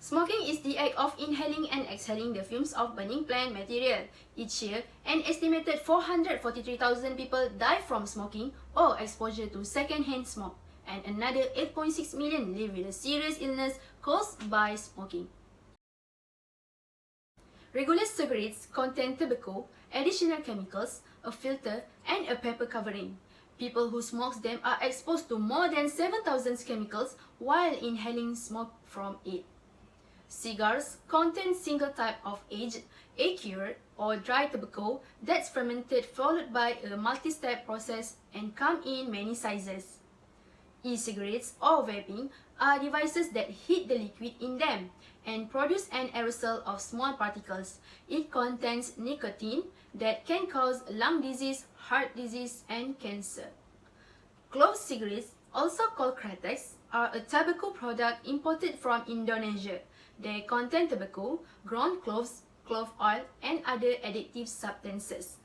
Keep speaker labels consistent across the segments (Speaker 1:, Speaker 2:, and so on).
Speaker 1: Smoking is the act of inhaling and exhaling the fumes of burning plant material. Each year, an estimated 443,000 people die from smoking or exposure to second-hand smoke, and another 8.6 million live with a serious illness caused by smoking. Regular cigarettes contain tobacco, additional chemicals, a filter, and a paper covering. People who smoke them are exposed to more than 7,000 chemicals while inhaling smoke from it. Cigars contain single type of aged, cured, or dry tobacco that's fermented followed by a multi-step process and come in many sizes. E-cigarettes or vaping are devices that heat the liquid in them and produce an aerosol of small particles. It contains nicotine that can cause lung disease, heart disease, and cancer. Clove cigarettes, also called kretek, are a tobacco product imported from Indonesia. They contain tobacco, ground cloves, clove oil, and other addictive substances.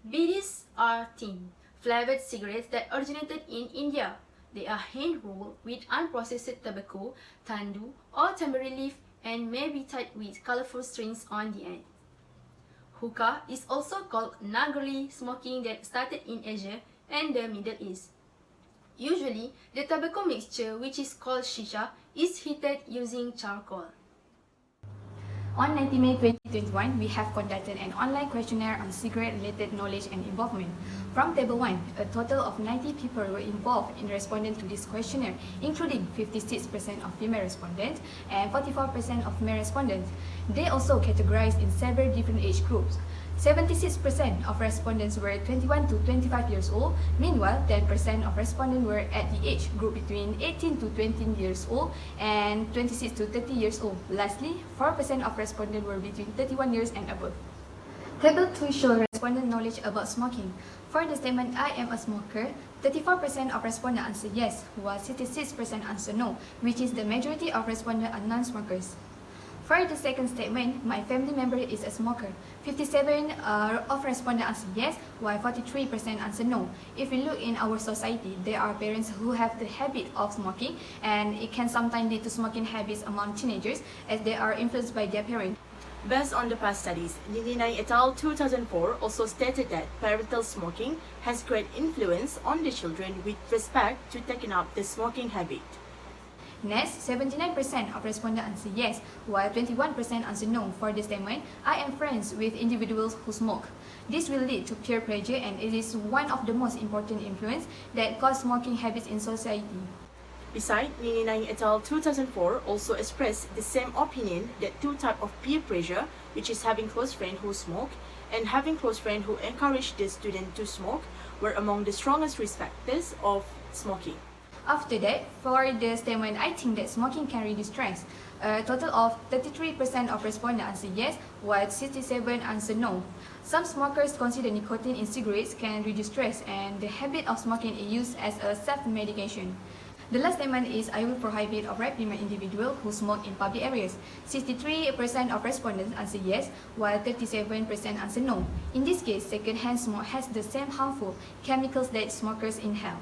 Speaker 1: Bidis are thin, flavored cigarettes that originated in India. They are hand-rolled with unprocessed tobacco, tandu, or tamarind leaf and may be tied with colorful strings on the end. Hookah is also called Nagrali smoking that started in Asia and the Middle East. Usually, the tobacco mixture, which is called shisha, is heated using charcoal.
Speaker 2: On 19 May 2021, we have conducted an online questionnaire on cigarette-related knowledge and involvement. From Table 1, a total of 90 people were involved in responding to this questionnaire, including 56% of female respondents and 44% of male respondents. They also categorized in several different age groups. 76% of respondents were 21 to 25 years old. Meanwhile, 10% of respondents were at the age group between 18 to 20 years old and 26 to 30 years old. Lastly, 4% of respondents were between 31 years and above. Table 2 shows respondent knowledge about smoking. For the statement, I am a smoker, 34% of respondents answer yes, while 66% answer no, which is the majority of respondents are non-smokers. For the second statement, my family member is a smoker. 57% of respondents answer yes, while 43% answer no. If we look in our society, there are parents who have the habit of smoking, and it can sometimes lead to smoking habits among teenagers as they are influenced by their parents.
Speaker 3: Based on the past studies, Nini et al. 2004 also stated that parental smoking has great influence on the children with respect to taking up the smoking habit.
Speaker 2: Next, 79% of respondents answer yes, while 21% answer no for the statement, I am friends with individuals who smoke. This will lead to peer pressure, and it is one of the most important influences that cause smoking habits in society.
Speaker 3: Besides, Nini et al. 2004 also expressed the same opinion that two types of peer pressure, which is having close friends who smoke and having close friends who encourage the student to smoke, were among the strongest risk factors of smoking.
Speaker 2: After that, for the statement, I think that smoking can reduce stress. A total of 33% of respondents answer yes, while 67% answer no. Some smokers consider nicotine in cigarettes can reduce stress, and the habit of smoking is used as a self-medication. The last statement is I will prohibit or reprimand individuals who smoke in public areas. 63% of respondents answer yes, while 37% answer no. In this case, second-hand smoke has the same harmful chemicals that smokers inhale.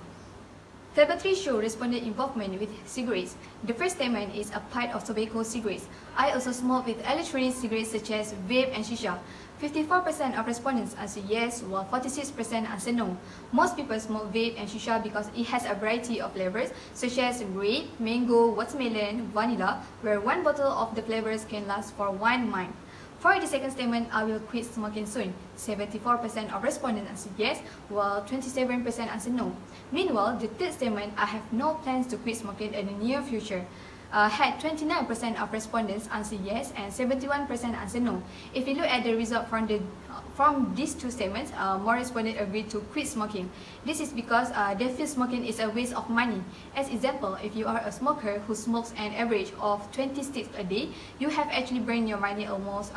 Speaker 2: Table 3 shows respondent involvement with cigarettes. The first statement is a pipe of tobacco cigarettes. I also smoke with electronic cigarettes such as vape and shisha. 54% of respondents answer yes, while 46% answer no. Most people smoke vape and shisha because it has a variety of flavors such as grape, mango, watermelon, vanilla, where one bottle of the flavors can last for 1 month. For the second statement, I will quit smoking soon. 74% of respondents answer yes, while 27% answer no. Meanwhile, the third statement, I have no plans to quit smoking in the near future, had 29% of respondents answer yes and 71% answer no. If you look at the result from these two statements, more respondents agreed to quit smoking. This is because they feel smoking is a waste of money. As example, if you are a smoker who smokes an average of 20 sticks a day, you have actually burned your money almost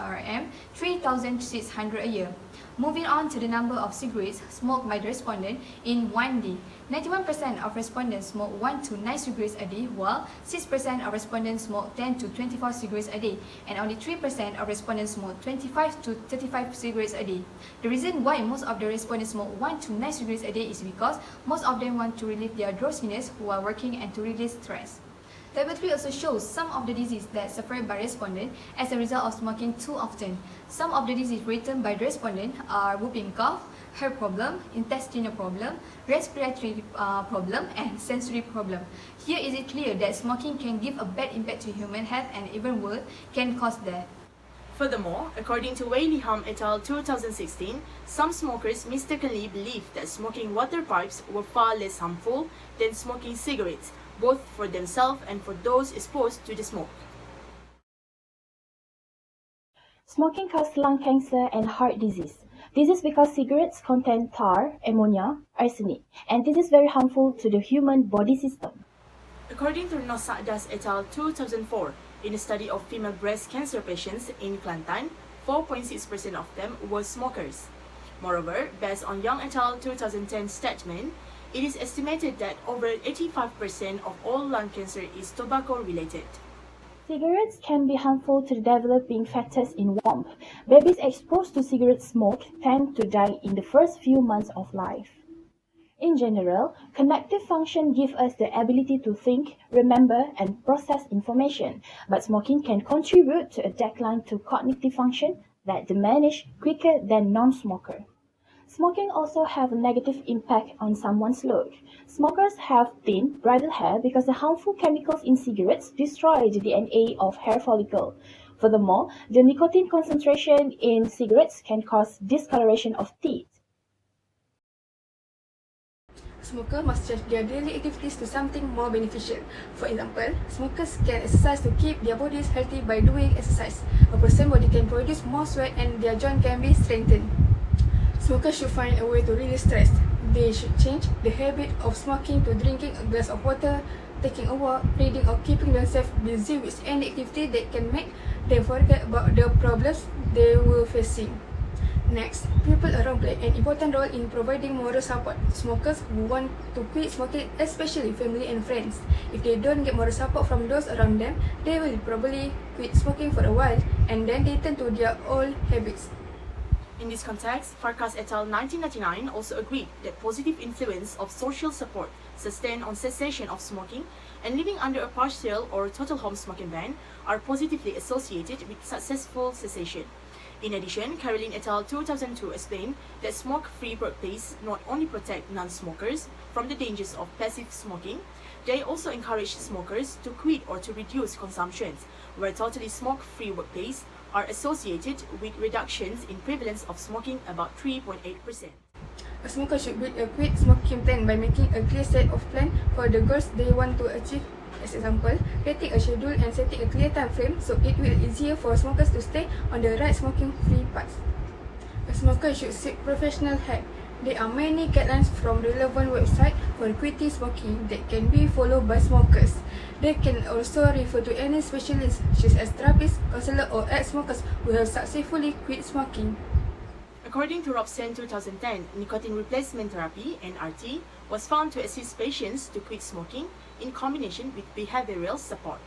Speaker 2: 3,600 a year. Moving on to the number of cigarettes smoked by the respondent in one day. 91% of respondents smoke 1 to 9 cigarettes a day, while 6% of respondents smoke 10 to 24 cigarettes a day, and only 3% of respondents smoke 25 to 35 cigarettes a day. The reason why most of the respondents smoke 1 to 9 cigarettes a day is because most of them want to relieve their drowsiness while working and to release stress. Table 3 also shows some of the diseases that suffered by respondent as a result of smoking too often. Some of the diseases written by the respondent are whooping cough, hair problem, intestinal problem, respiratory problem, and sensory problem. Here is it clear that smoking can give a bad impact to human health and even worse, can cause death.
Speaker 3: Furthermore, according to Ham et al. 2016, some smokers mistakenly believed that smoking water pipes were far less harmful than smoking cigarettes, both for themselves and for those exposed to the smoke.
Speaker 4: Smoking causes lung cancer and heart disease. This is because cigarettes contain tar, ammonia, arsenic, and this is very harmful to the human body system.
Speaker 3: According to Norhisyam et al. 2004, in a study of female breast cancer patients in Kelantan, 4.6% of them were smokers. Moreover, based on Young et al. 2010 statement, it is estimated that over 85% of all lung cancer is tobacco-related.
Speaker 4: Cigarettes can be harmful to the developing fetus in womb. Babies exposed to cigarette smoke tend to die in the first few months of life. In general, cognitive function gives us the ability to think, remember, and process information, but smoking can contribute to a decline to cognitive function that diminish quicker than non-smoker. Smoking also have a negative impact on someone's look. Smokers have thin, brittle hair because the harmful chemicals in cigarettes destroy the DNA of hair follicle. Furthermore, the nicotine concentration in cigarettes can cause discoloration of teeth.
Speaker 5: Smokers must change their daily activities to something more beneficial. For example, smokers can exercise to keep their bodies healthy by doing exercise. A person's body can produce more sweat and their joint can be strengthened. Smokers should find a way to release stress. They should change the habit of smoking to drinking a glass of water, taking a walk, reading, or keeping themselves busy with any activity that can make them forget about the problems they were facing. Next, people around play an important role in providing moral support. Smokers who want to quit smoking, especially family and friends, if they don't get moral support from those around them, they will probably quit smoking for a while and then they turn to their old habits.
Speaker 3: In this context, Farkas et al. 1999 also agreed that positive influence of social support sustained on cessation of smoking and living under a partial or total home smoking ban are positively associated with successful cessation. In addition, Caroline et al. 2002 explained that smoke-free workplaces not only protect non-smokers from the dangers of passive smoking, they also encourage smokers to quit or to reduce consumptions, where totally smoke-free workplaces are associated with reductions in prevalence of smoking about 3.8%.
Speaker 5: A smoker should build a quit smoking plan by making a clear set of plans for the goals they want to achieve. As example, creating a schedule and setting a clear time frame so it will be easier for smokers to stay on the right smoking-free path. A smoker should seek professional help. There are many guidelines from relevant websites for quitting smoking that can be followed by smokers. They can also refer to any specialists such as therapists, counselors, or ex-smokers who have successfully quit smoking.
Speaker 3: According to Robson 2010, nicotine replacement therapy (NRT) was found to assist patients to quit smoking in combination with behavioral support.